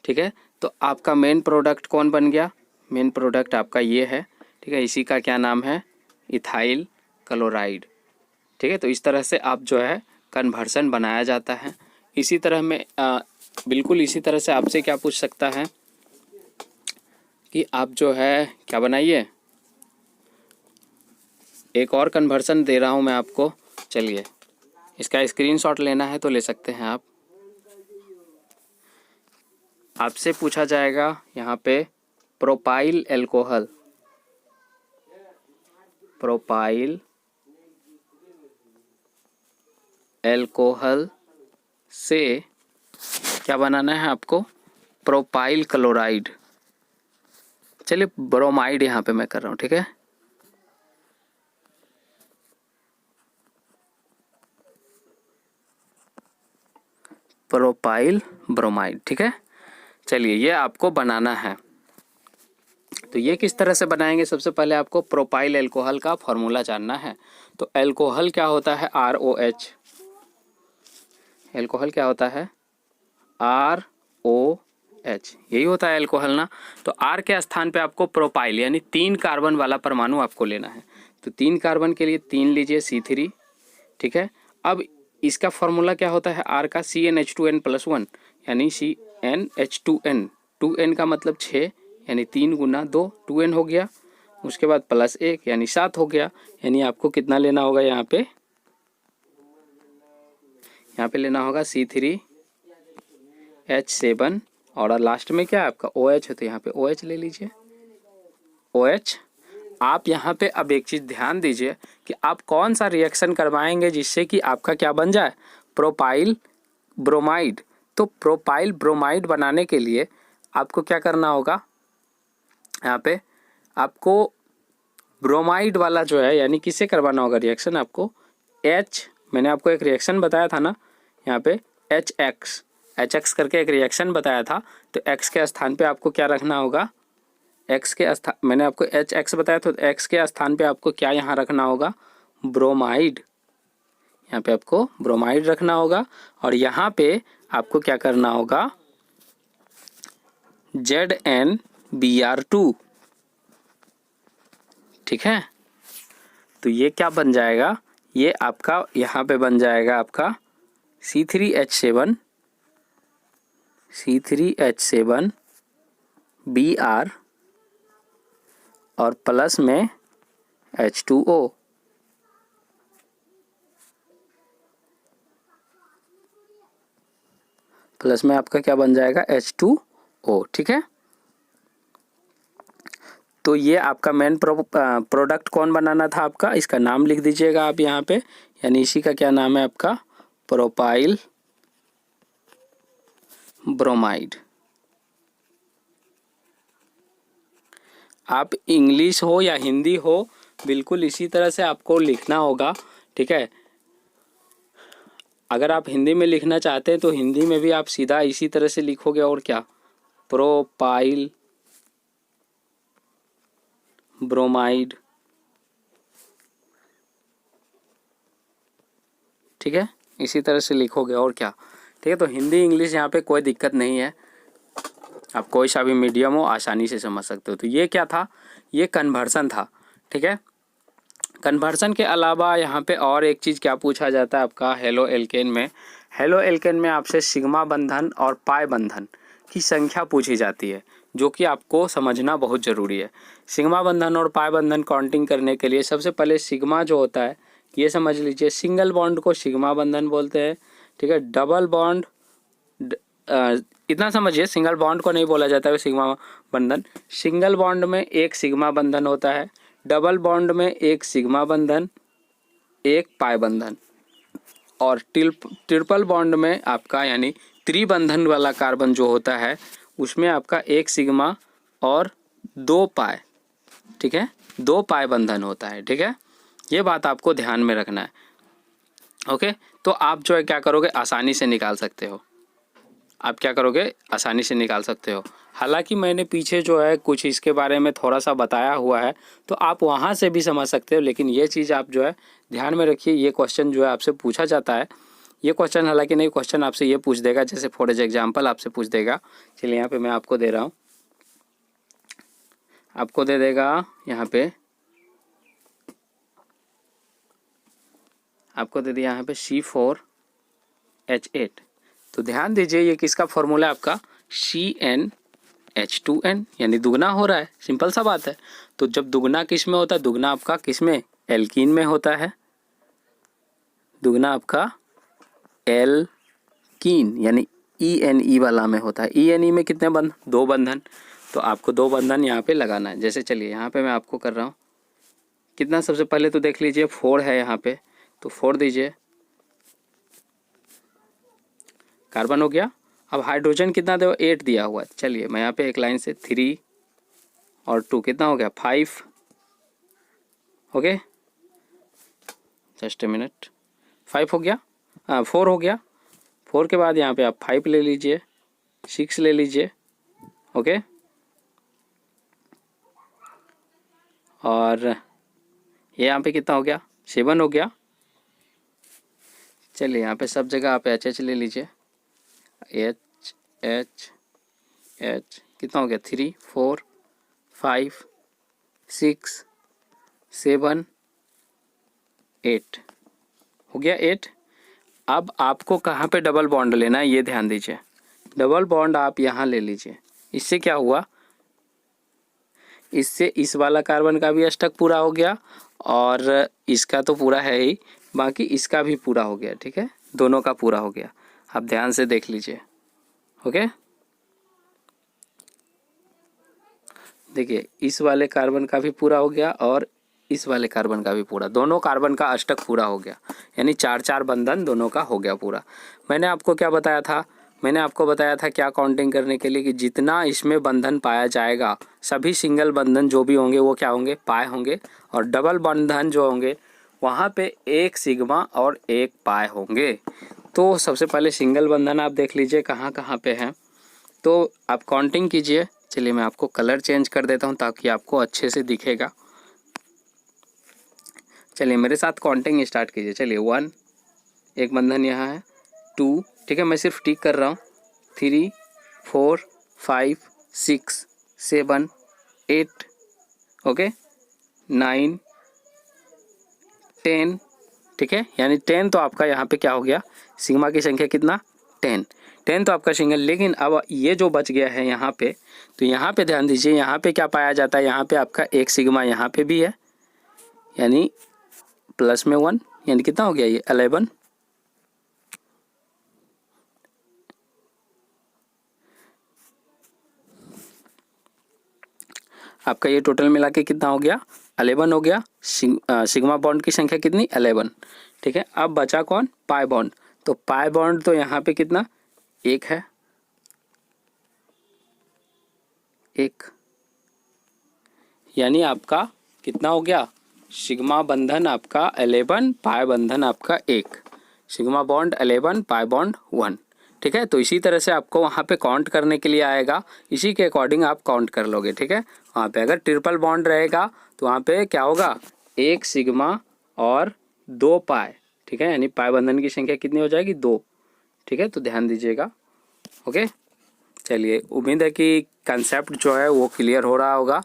ठीक है। तो आपका मेन प्रोडक्ट कौन बन गया, मेन प्रोडक्ट आपका ये है, ठीक है। इसी का क्या नाम है, इथाइल क्लोराइड, ठीक है। तो इस तरह से आप जो है कन्वर्सन बनाया जाता है। इसी तरह में बिल्कुल इसी तरह से आपसे क्या पूछ सकता है कि आप जो है क्या बनाइए, एक और कन्वर्सन दे रहा हूँ मैं आपको, चलिए इसका स्क्रीनशॉट लेना है तो ले सकते हैं आप। आपसे पूछा जाएगा यहाँ पे प्रोपाइल एल्कोहल, प्रोपाइल एल्कोहल से क्या बनाना है आपको, प्रोपाइल क्लोराइड। चलिए ब्रोमाइड यहाँ पे मैं कर रहा हूँ, ठीक है। प्रोपाइल ब्रोमाइड, ठीक है। चलिए ये आपको बनाना है, तो ये किस तरह से बनाएंगे, सबसे पहले आपको प्रोपाइल एल्कोहल का फॉर्मूला जानना है। तो एल्कोहल क्या होता है, ROH, एल्कोहल क्या होता है, ROH, यही होता है एल्कोहल ना। तो R के स्थान पे आपको प्रोपाइल यानी 3 कार्बन वाला परमाणु आपको लेना है। तो 3 कार्बन के लिए 3 लीजिए, C3, ठीक है। अब इसका फॉर्मूला क्या होता है, R का CnH2n+1 यानी CnH2n, 2n का मतलब 6 यानी 3 गुना 2, 2n हो गया। उसके बाद +1 यानी 7 हो गया। यानी आपको कितना लेना होगा, यहाँ पे लेना होगा C3H7 और लास्ट में क्या है आपका OH है, तो यहाँ पे OH ले लीजिए, OH। आप यहाँ पे अब एक चीज़ ध्यान दीजिए कि आप कौन सा रिएक्शन करवाएंगे जिससे कि आपका क्या बन जाए, प्रोपाइल ब्रोमाइड। तो प्रोपाइल ब्रोमाइड बनाने के लिए आपको क्या करना होगा, यहाँ पे आपको ब्रोमाइड वाला जो है यानी किससे करवाना होगा रिएक्शन, आपको मैंने आपको एक रिएक्शन बताया था ना, यहाँ पे HX करके एक रिएक्शन बताया था। तो X के स्थान पे आपको क्या रखना होगा, X के स्थान, मैंने आपको HX बताया तो X के स्थान पे आपको क्या यहाँ रखना होगा, ब्रोमाइड। यहाँ पे आपको ब्रोमाइड रखना होगा और यहाँ पे आपको क्या करना होगा, ZnBr2, ठीक है। तो ये क्या बन जाएगा, ये आपका यहाँ पे बन जाएगा आपका C3H7Br और प्लस में H2O। प्लस में आपका क्या बन जाएगा, H2O, ठीक है। तो ये आपका मेन प्रोडक्ट कौन बनाना था आपका, इसका नाम लिख दीजिएगा आप यहाँ पे, यानी इसी का क्या नाम है आपका, प्रोपाइल ब्रोमाइड। आप इंग्लिश हो या हिंदी हो बिल्कुल इसी तरह से आपको लिखना होगा, ठीक है। अगर आप हिंदी में लिखना चाहते हैं तो हिंदी में भी आप सीधा इसी तरह से लिखोगे। और क्या, प्रोपाइल ब्रोमाइड, ठीक है, इसी तरह से लिखोगे। और क्या, ठीक है। तो हिंदी इंग्लिश यहाँ पे कोई दिक्कत नहीं है, आप कोई सा भी मीडियम हो आसानी से समझ सकते हो। तो ये क्या था, ये कन्वर्सन था, ठीक है। कन्वर्सन के अलावा यहाँ पे और एक चीज़ क्या पूछा जाता है आपका हेलो एल्केन में। हेलो एल्केन में आपसे सिग्मा बंधन और पाई बंधन की संख्या पूछी जाती है, जो कि आपको समझना बहुत ज़रूरी है। सिग्मा बंधन और पाई बंधन काउंटिंग करने के लिए सबसे पहले सिग्मा जो होता है ये समझ लीजिए। सिंगल बॉन्ड को सिग्मा बंधन बोलते हैं, ठीक है। डबल बॉन्ड इतना समझिए, सिंगल बॉन्ड को नहीं बोला जाता है सिग्मा बंधन। सिंगल बॉन्ड में एक सिग्मा बंधन होता है, डबल बॉन्ड में एक सिग्मा बंधन, एक पाई बंधन, और ट्रिपल बॉन्ड में आपका यानी त्रिबंधन वाला कार्बन जो होता है उसमें आपका एक सिग्मा और दो पाई, ठीक है, दो पाई बंधन होता है, ठीक है। ये बात आपको ध्यान में रखना है, ओके। तो आप जो है क्या करोगे, आसानी से निकाल सकते हो। आप क्या करोगे, आसानी से निकाल सकते हो। हालांकि मैंने पीछे जो है कुछ इसके बारे में थोड़ा सा बताया हुआ है, तो आप वहाँ से भी समझ सकते हो। लेकिन ये चीज़ आप जो है ध्यान में रखिए, ये क्वेश्चन जो है आपसे पूछा जाता है। ये क्वेश्चन हालांकि नहीं, क्वेश्चन आपसे ये पूछ देगा, जैसे फॉर एग्जाम्पल आपसे पूछ देगा। चलिए यहाँ पे मैं आपको दे रहा हूँ, आपको दे देगा यहाँ पे, आपको दे दिया यहाँ पे C4H8। तो ध्यान दीजिए ये किसका फॉर्मूला है आपका, CnH2n, यानी दुगना हो रहा है, सिंपल सा बात है। तो जब दुगना किस में होता है, दुगना आपका किस में, एल्कीन में होता है। दुगना आपका एल्कीन यानी ENE वाला में होता है। ENE में कितने बंधन, दो बंधन। तो आपको दो बंधन यहाँ पे लगाना है। जैसे चलिए यहाँ पे मैं आपको कर रहा हूँ कितना, सबसे पहले तो देख लीजिए 4 है यहाँ पे, तो 4 दीजिए, कार्बन हो गया। अब हाइड्रोजन कितना दो, 8 दिया हुआ है। चलिए मैं यहाँ पे एक लाइन से 3 और 2 कितना हो गया, 5, ओके। जस्ट ए मिनट, 5 हो गया, 4 हो गया। 4 के बाद यहाँ पे आप 5 ले लीजिए, 6 ले लीजिए, ओके। और ये यहाँ पे कितना हो गया, 7 हो गया। चलिए यहाँ पे सब जगह आप HH ले लीजिए, H H H कितना हो गया, 3 4 5 6 7 8 हो गया, 8। अब आपको कहाँ पे डबल बॉन्ड लेना है ये ध्यान दीजिए। डबल बॉन्ड आप यहाँ ले लीजिए। इससे क्या हुआ, इससे इस वाला कार्बन का भी अष्टक पूरा हो गया और इसका तो पूरा है ही, बाकी इसका भी पूरा हो गया, ठीक है, दोनों का पूरा हो गया। आप ध्यान से देख लीजिए, ओके। देखिए इस वाले कार्बन का भी पूरा हो गया और इस वाले कार्बन का भी पूरा, दोनों कार्बन का अष्टक पूरा हो गया, यानी 4-4 बंधन दोनों का हो गया पूरा। मैंने आपको क्या बताया था, मैंने आपको बताया था क्या काउंटिंग करने के लिए, कि जितना इसमें बंधन पाया जाएगा सभी सिंगल बंधन जो भी होंगे वो क्या होंगे, पाए होंगे, और डबल बंधन जो होंगे वहाँ पे एक सिग्मा और एक पाए होंगे। तो सबसे पहले सिंगल बंधन आप देख लीजिए कहाँ कहाँ पे हैं, तो आप काउंटिंग कीजिए। चलिए मैं आपको कलर चेंज कर देता हूँ ताकि आपको अच्छे से दिखेगा। चलिए मेरे साथ काउंटिंग स्टार्ट कीजिए। चलिए 1 एक बंधन यहाँ है, 2, ठीक है, मैं सिर्फ टिक कर रहा हूँ, 3 4 5 6 7 8, ओके, 9 10, ठीक है, यानी 10 तो आपका यहाँ पे क्या हो गया, सिग्मा की संख्या कितना, 10 तो आपका सिंगल। लेकिन अब ये जो बच गया है यहाँ पे, तो यहाँ पे ध्यान दीजिए, यहाँ पे क्या पाया जाता है, यहाँ पे आपका एक सिग्मा यहाँ पे भी है, यानी प्लस में 1, यानी कितना हो गया ये 11। आपका ये टोटल मिला के कितना हो गया, 11 हो गया। सिग्मा बॉन्ड की संख्या कितनी, 11, ठीक है। अब बचा कौन, पाई बॉन्ड। तो पाई बॉन्ड तो यहाँ पे कितना, 1 है, 1, यानी आपका कितना हो गया, सिग्मा बंधन आपका 11, पाई बंधन आपका 1, सिग्मा बॉन्ड 11, पाई बॉन्ड 1। ठीक है, तो इसी तरह से आपको वहाँ पे काउंट करने के लिए आएगा, इसी के अकॉर्डिंग आप काउंट कर लोगे। ठीक है, वहाँ पे अगर ट्रिपल बॉन्ड रहेगा तो वहाँ पे क्या होगा, 1 सिग्मा और 2 पाई। ठीक है, यानी पाई बंधन की संख्या कितनी हो जाएगी, 2। ठीक है, तो ध्यान दीजिएगा। ओके, चलिए, उम्मीद है कि कंसेप्ट जो है वो क्लियर हो रहा होगा।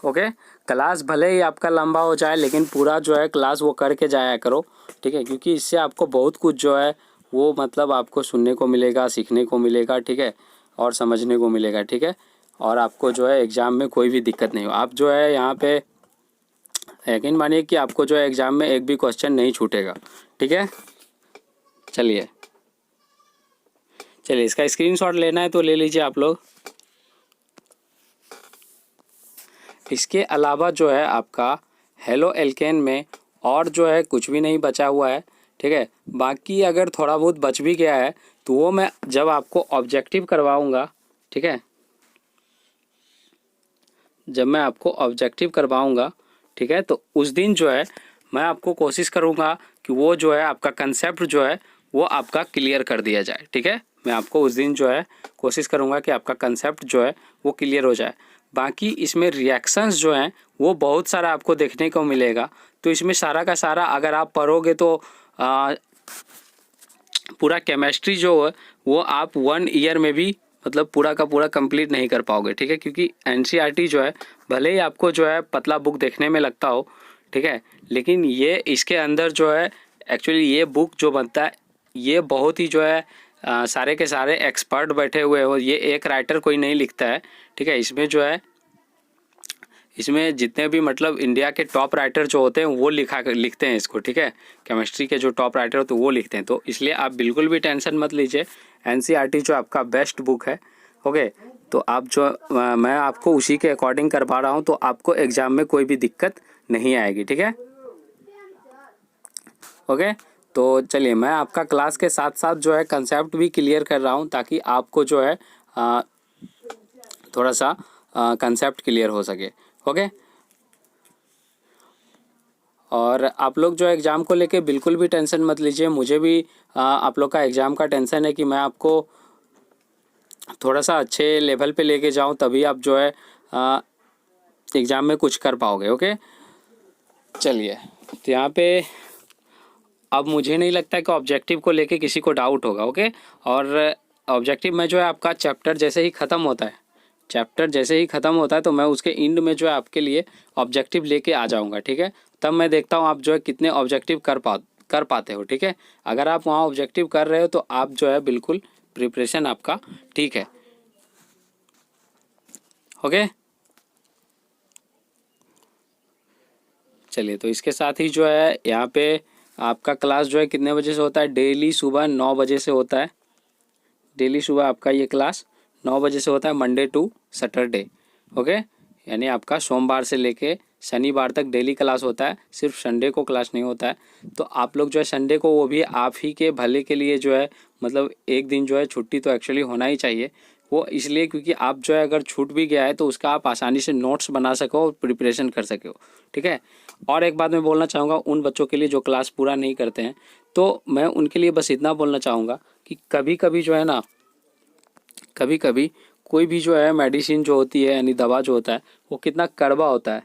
ओके, क्लास भले ही आपका लंबा हो जाए लेकिन पूरा जो है क्लास वो करके जाया करो। ठीक है, क्योंकि इससे आपको बहुत कुछ जो है वो मतलब आपको सुनने को मिलेगा, सीखने को मिलेगा। ठीक है, और समझने को मिलेगा। ठीक है, और आपको जो है एग्ज़ाम में कोई भी दिक्कत नहीं हो। आप जो है यहाँ पे यकीन मानिए कि आपको जो है एग्ज़ाम में एक भी क्वेश्चन नहीं छूटेगा। ठीक है, चलिए इसका स्क्रीनशॉट लेना है तो ले लीजिए आप लोग। इसके अलावा जो है आपका हेलो एल्केन में और जो है कुछ भी नहीं बचा हुआ है। ठीक है, बाकी अगर थोड़ा बहुत बच भी गया है तो वो मैं जब आपको ऑब्जेक्टिव करवाऊंगा, ठीक है, जब मैं आपको ऑब्जेक्टिव करवाऊंगा, ठीक है, तो उस दिन जो है मैं आपको कोशिश करूंगा कि वो जो है आपका कंसेप्ट जो है वो आपका क्लियर कर दिया जाए। ठीक है, मैं आपको उस दिन जो है कोशिश करूंगा कि आपका कंसेप्ट जो है वो क्लियर हो जाए। बाकी इसमें रिएक्शंस जो हैं वो बहुत सारा आपको देखने को मिलेगा, तो इसमें सारा का सारा अगर आप पढ़ोगे तो पूरा केमिस्ट्री जो है वो आप 1 ईयर में भी मतलब पूरा का पूरा कंप्लीट नहीं कर पाओगे। ठीक है, क्योंकि एनसीईआरटी जो है भले ही आपको जो है पतला बुक देखने में लगता हो, ठीक है, लेकिन ये इसके अंदर जो है एक्चुअली ये बुक जो बनता है ये बहुत ही जो है सारे के सारे एक्सपर्ट बैठे हुए हो। ये एक राइटर कोई नहीं लिखता है। ठीक है, इसमें जो है इसमें जितने भी मतलब इंडिया के टॉप राइटर जो होते हैं वो लिखते हैं इसको। ठीक है, केमिस्ट्री के जो टॉप राइटर होते हैं वो लिखते हैं, तो इसलिए आप बिल्कुल भी टेंशन मत लीजिए। एनसीईआरटी जो आपका बेस्ट बुक है। ओके, तो आप जो मैं आपको उसी के अकॉर्डिंग करवा रहा हूँ, तो आपको एग्ज़ाम में कोई भी दिक्कत नहीं आएगी। ठीक है, ओके, तो चलिए मैं आपका क्लास के साथ साथ जो है कंसेप्ट भी क्लियर कर रहा हूँ ताकि आपको जो है थोड़ा सा कंसेप्ट क्लियर हो सके। ओके, और आप लोग जो एग्ज़ाम को लेके बिल्कुल भी टेंशन मत लीजिए। मुझे भी आप लोग का एग्ज़ाम का टेंशन है कि मैं आपको थोड़ा सा अच्छे लेवल पे लेके जाऊं, तभी आप जो है एग्ज़ाम में कुछ कर पाओगे। ओके, चलिए, तो यहाँ पे अब मुझे नहीं लगता कि ऑब्जेक्टिव को लेके किसी को डाउट होगा। ओके, और ऑब्जेक्टिव में जो है आपका चैप्टर जैसे ही ख़त्म होता है तो मैं उसके एंड में जो है आपके लिए ऑब्जेक्टिव लेके आ जाऊंगा। ठीक है, तब मैं देखता हूँ आप जो है कितने ऑब्जेक्टिव कर पाते हो। ठीक है, अगर आप वहाँ ऑब्जेक्टिव कर रहे हो तो आप जो है बिल्कुल प्रिपरेशन आपका ठीक है। ओके, चलिए, तो इसके साथ ही जो है यहाँ पे आपका क्लास जो है कितने बजे से होता है, डेली सुबह 9 बजे से होता है। डेली सुबह आपका ये क्लास 9 बजे से होता है, मंडे टू सैटरडे। ओके, यानी आपका सोमवार से लेके शनिवार तक डेली क्लास होता है, सिर्फ संडे को क्लास नहीं होता है। तो आप लोग जो है संडे को, वो भी आप ही के भले के लिए जो है मतलब एक दिन जो है छुट्टी तो एक्चुअली होना ही चाहिए। वो इसलिए क्योंकि आप जो है अगर छूट भी गया है तो उसका आप आसानी से नोट्स बना सको और प्रिपरेशन कर सको। ठीक है, और एक बात मैं बोलना चाहूँगा उन बच्चों के लिए जो क्लास पूरा नहीं करते हैं, तो मैं उनके लिए बस इतना बोलना चाहूँगा कि कभी कभी जो है ना, कभी कभी कोई भी जो है मेडिसिन जो होती है यानी दवा जो होता है वो कितना कड़वा होता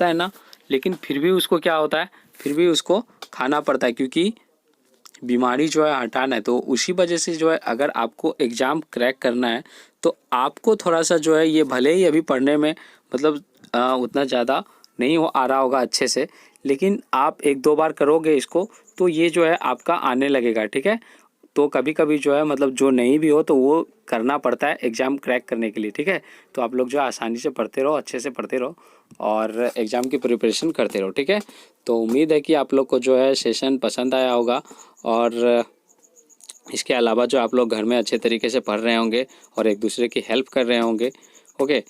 है ना, लेकिन फिर भी उसको क्या होता है, फिर भी उसको खाना पड़ता है क्योंकि बीमारी जो है हटाना है। तो उसी वजह से जो है अगर आपको एग्ज़ाम क्रैक करना है तो आपको थोड़ा सा जो है ये भले ही अभी पढ़ने में मतलब उतना ज़्यादा नहीं आ रहा होगा अच्छे से, लेकिन आप 1-2 बार करोगे इसको तो ये जो है आपका आने लगेगा। ठीक है, तो कभी कभी जो है मतलब जो नहीं भी हो तो वो करना पड़ता है एग्ज़ाम क्रैक करने के लिए। ठीक है, तो आप लोग जो आसानी से पढ़ते रहो, अच्छे से पढ़ते रहो और एग्ज़ाम की प्रिपरेशन करते रहो। ठीक है, तो उम्मीद है कि आप लोग को जो है सेशन पसंद आया होगा और इसके अलावा जो आप लोग घर में अच्छे तरीके से पढ़ रहे होंगे और एक दूसरे की हेल्प कर रहे होंगे। ओके,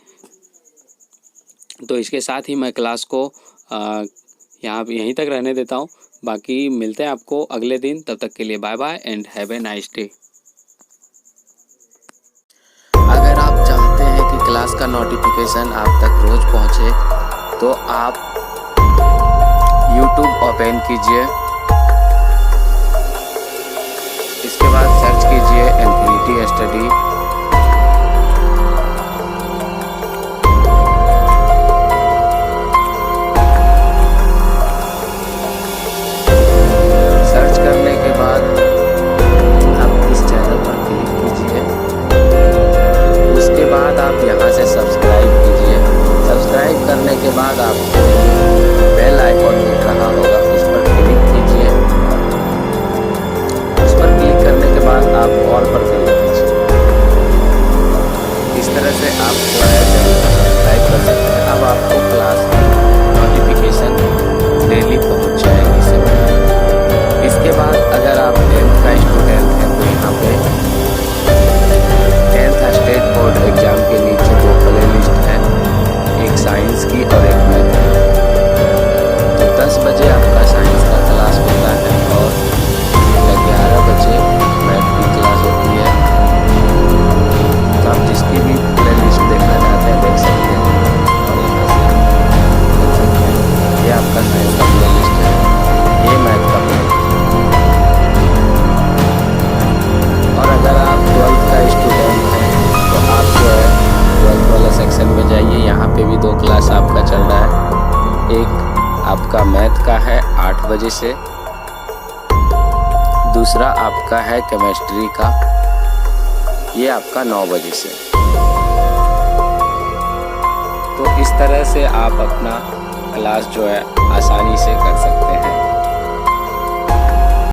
तो इसके साथ ही मैं क्लास को यहीं तक रहने देता हूँ। बाकी मिलते हैं आपको अगले दिन, तब तक के लिए bye bye and have a nice day. अगर आप चाहते हैं कि क्लास का नोटिफिकेशन आप तक रोज पहुंचे तो आप YouTube ओपन कीजिए इसके बाद सर्च कीजिए इन्फिनिटी स्टडी। सर्च करने के बाद आप इस चैनल पर क्लिक कीजिए। उसके बाद आप यहाँ से सब्सक्राइब कीजिए। सब्सक्राइब करने के बाद आपको बेल आइकॉन दिख रहा होगा, उस पर क्लिक कीजिए। उस पर क्लिक करने के बाद आप ऑल पर क्लिक कीजिए। इस तरह से आप जो है चैनल को सब्सक्राइब कर सकते हैं। अब आपको क्लास की नोटिफिकेशन डेली पहुँच जाएगी समय। इसके बाद अगर आप 10th का स्टूडेंट हैं तो यहाँ पे 10th स्टेट बोर्ड एग्जाम के नीचे 2 प्ले लिस्ट है, एक साइंस की और एक मैथ की। तो 10 बजे आपका साइंस का क्लास होता है और 11 बजे मैथ की क्लास होती है। तो आप जिसकी भी प्ले लिस्ट देखना चाहते हैं देख सकते हैं और यहाँ से देख सकते हैं। ये आपका साइंस का प्ले लिस्ट है, ये मैथ का प्ले लिस्ट है। और अगर आप 12th का स्टूडेंट हैं तो आप जो है 12th वाला सेक्शन में जाइए। यहाँ पे भी 2 क्लास आपका चल रहा है। एक आपका मैथ का है 8 बजे से, दूसरा आपका है केमिस्ट्री का, ये आपका 9 बजे से। तो इस तरह से आप अपना क्लास जो है आसानी से कर सकते हैं।